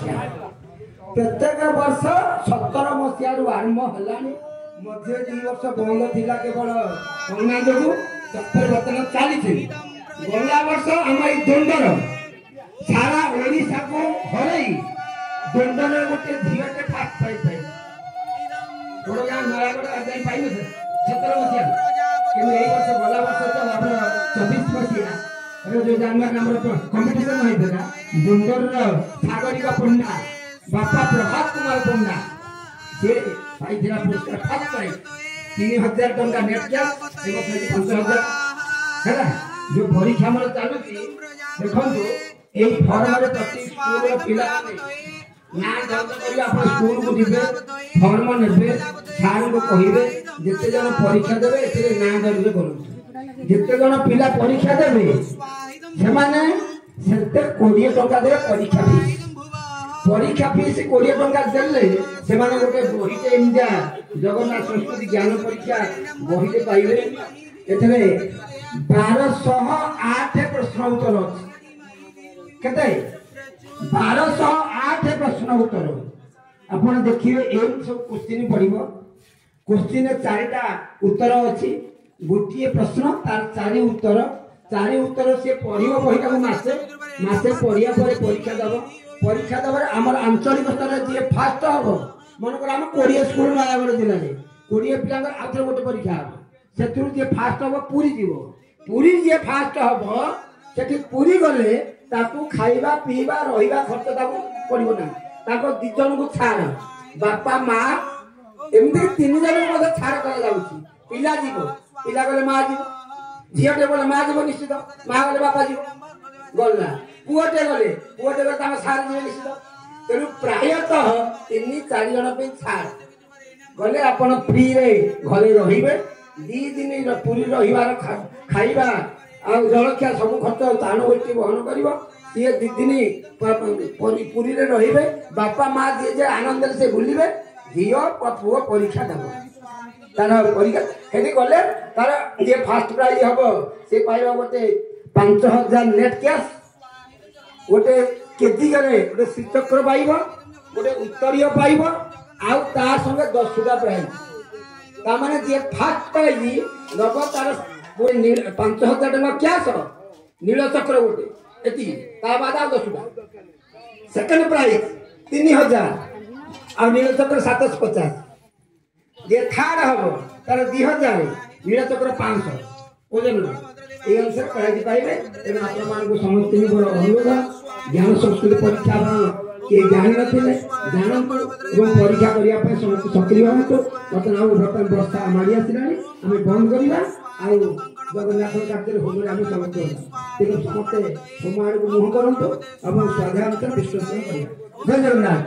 मसीहा प्रत्येक वर्ष 17 मसीह आरंभ है मध्य 2 वर्ष बंद थिला केवल कोरोना जो बर्तमान चली गला वर्ष आम दंडर सारा ओडिशा को हर दंडर गोटे झीटे फास्ट पाई बड़गाँ नयागढ़ आज पाई 17 मसीहा कि वर्ष गला वर्ष तो आप 24 मसीहा जो जानवर आम कंपिटिशन होता दंडर सागरिक पंडा बापा प्रभात कुमार पंडा से पाई पुरस्कार फास्ट पाई 3000 टंका नेट कैश एवं 5000 है जो परीक्षा मोर चलू देखो ये फर्म प्रति स्कूल पिला ना दर्ज कर आप स्कूल को जीवे फर्म ने सार को कहे जिते जन परीक्षा देवे ए ना दर्ज करूँ जिते जन पिला परीक्षा देवे से 20 टंका देवे परीक्षा फीस 20 टंका देले से गोटे बहीटे इंडिया जगन्नाथ संस्कृति ज्ञान परीक्षा बहीटे पाइबे एथरे 1208 प्रश्न उत्तर केते 1208 प्रश्न उत्तर आपण देखिए एम सब क्वेश्चन पड़िबो क्वेश्चन 4टा उत्तर अछि गोटिए प्रश्न तार 4 उत्तर से पढ़िबो बहीटा को मासे पढ़िया पर परीक्षा दब आम आंचलिक स्तर जी फास्ट हम मनकर आम 20 स्कूल नयागढ़ जिले में 20 पिला आउे गोटे परीक्षा हम से जी फास्ट हम पूरी जी फास्ट हम से पूरी गले खाइबा पीवा रहा खर्च पड़ो ना 2 जन को छाड़ बापा माँ एमती 3 जन को छाड़ कर पिला जीव पिला गले माँ जीव झीटे बोले माँ जीव निश्चित माँ गले बापा जीव गला पुटे गले सार जी निश्चित तेणु प्रायतः 3-4 जन छाड़ गले आप फ्री रे घरे रे 2 दिन पूरी रही खाइबा आ जलखिया सब खर्च ताण गोष्ठी बहन कर सी 2 दिन पूरी रे रे बापा माँ जी जे आनंद से बुलवे झील पुओ परीक्षा देव तार परीक्षा गले तार जी फास्ट प्राइज हम सी पाइबा गोटे 5000 नेट कैश गोटे केजी गोटे श्रीचक्र पाइब गोटे उत्तरीय पाइब आउ तार संगे 10टा प्राइज ताने जी फास्ट प्राइज नब तार 5000 टका कैश नीलचक्र गोटे एति बाद 10टा सेकेंड प्राइज 3000 आ नीलचक्र 750 जे थर्ड हम तार 2000 नीलचक्र 500 ओजन ये अनुसार प्राइज पाइबे तेना आपण समस्त बड़ अनुरोध ज्ञान संस्कृति परीक्षा किए जान नथिले जानतु एवं परीक्षा करने समस्त सक्रिय हूँ बर्तमान बर्तमान वर्षा माड़ी आसानी आम बंद करवा आउ जगन्नाथ कार्य होम आम समस्त तेणु समस्ते होम आड़ को मुह करूँ और स्वाध्याय विश्लेषण करवा जय जगन्नाथ।